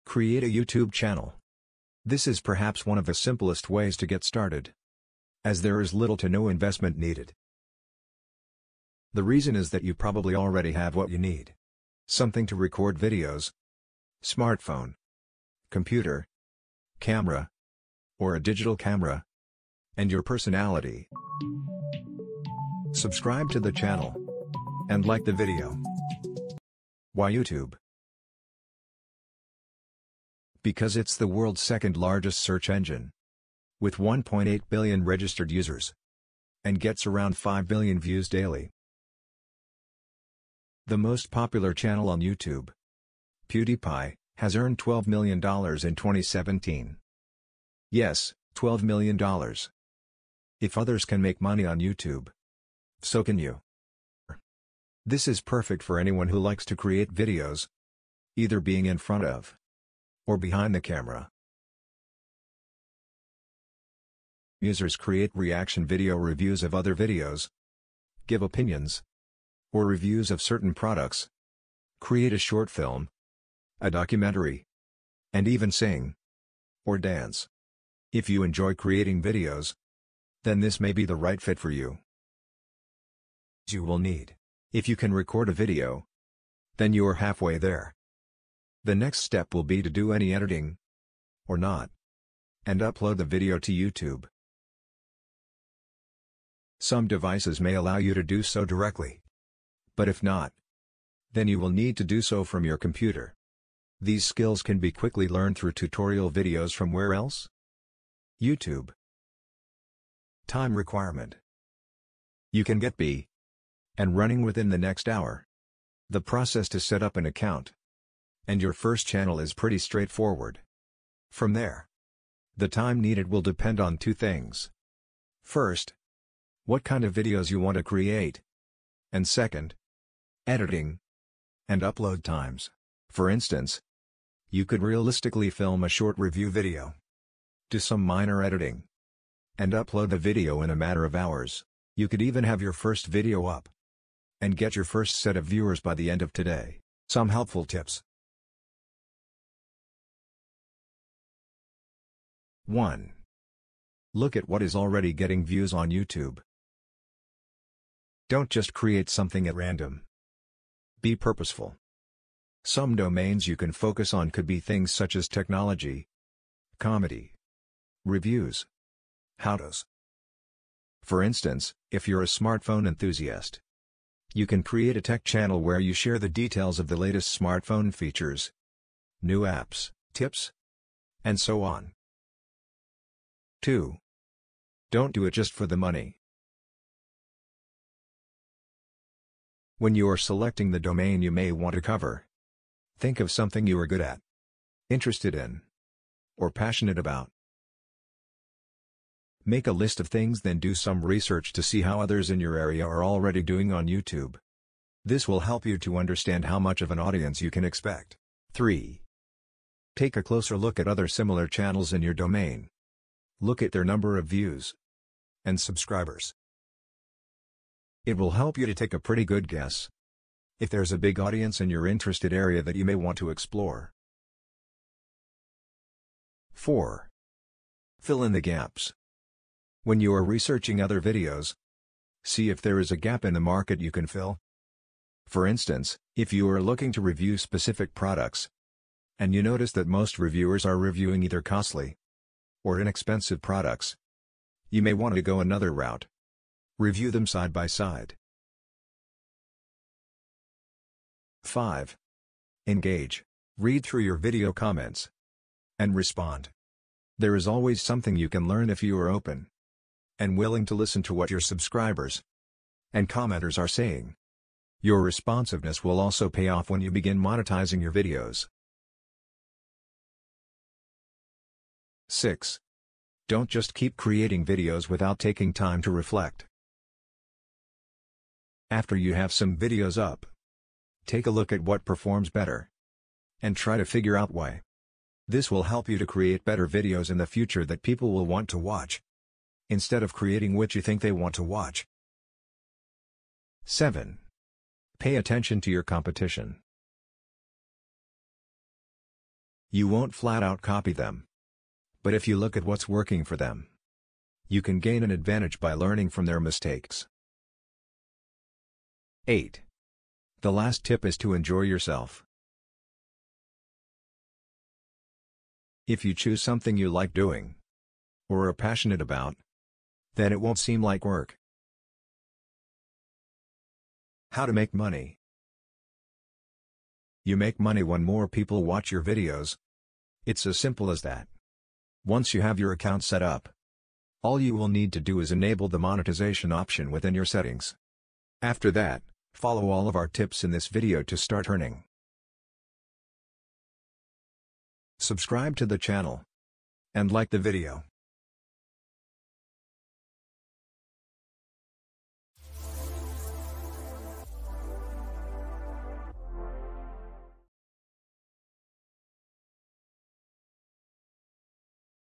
Create a YouTube channel. This is perhaps one of the simplest ways to get started, as there is little to no investment needed. The reason is that you probably already have what you need. Something to record videos, smartphone, computer, camera, or a digital camera, and your personality. Subscribe to the channel and like the video. Why YouTube? Because it's the world's second largest search engine, with 1.8 billion registered users, and gets around 5 billion views daily. The most popular channel on YouTube, PewDiePie, has earned $12 million in 2017. Yes, $12 million. If others can make money on YouTube, so can you. This is perfect for anyone who likes to create videos, either being in front of or behind the camera. Users create reaction video reviews of other videos, give opinions, or reviews of certain products, create a short film, a documentary, and even sing or dance. If you enjoy creating videos, then this may be the right fit for you. You will need. If you can record a video, then you are halfway there. The next step will be to do any editing, or not, and upload the video to YouTube. Some devices may allow you to do so directly, but if not, then you will need to do so from your computer. These skills can be quickly learned through tutorial videos from where else? YouTube. Time requirement. You can get B and running within the next hour. The process to set up an account and your first channel is pretty straightforward. From there, the time needed will depend on two things. First, what kind of videos you want to create, and second, editing and upload times. For instance, you could realistically film a short review video, do some minor editing, and upload the video in a matter of hours. You could even have your first video up and get your first set of viewers by the end of today. Some helpful tips. 1. Look at what is already getting views on YouTube. Don't just create something at random. Be purposeful. Some domains you can focus on could be things such as technology, comedy, reviews, how-tos. For instance, if you're a smartphone enthusiast, you can create a tech channel where you share the details of the latest smartphone features, new apps, tips, and so on. 2. Don't do it just for the money. When you are selecting the domain you may want to cover, think of something you are good at, interested in, or passionate about. Make a list of things, then do some research to see how others in your area are already doing on YouTube. This will help you to understand how much of an audience you can expect. 3. Take a closer look at other similar channels in your domain. Look at their number of views and subscribers. It will help you to take a pretty good guess if there's a big audience in your interested area that you may want to explore. 4. Fill in the gaps. When you are researching other videos, see if there is a gap in the market you can fill. For instance, if you are looking to review specific products, and you notice that most reviewers are reviewing either costly or inexpensive products, you may want to go another route. Review them side by side. 5. Engage. Read through your video comments and respond. There is always something you can learn if you are open and willing to listen to what your subscribers and commenters are saying. Your responsiveness will also pay off when you begin monetizing your videos. 6. Don't just keep creating videos without taking time to reflect. After you have some videos up, take a look at what performs better and try to figure out why. This will help you to create better videos in the future that people will want to watch, instead of creating what you think they want to watch. 7. Pay attention to your competition. You won't flat out copy them. But if you look at what's working for them, you can gain an advantage by learning from their mistakes. 8. The last tip is to enjoy yourself. If you choose something you like doing, or are passionate about, then it won't seem like work. How to make money. You make money when more people watch your videos. It's as simple as that. Once you have your account set up, all you will need to do is enable the monetization option within your settings. After that, follow all of our tips in this video to start earning. Subscribe to the channel and like the video.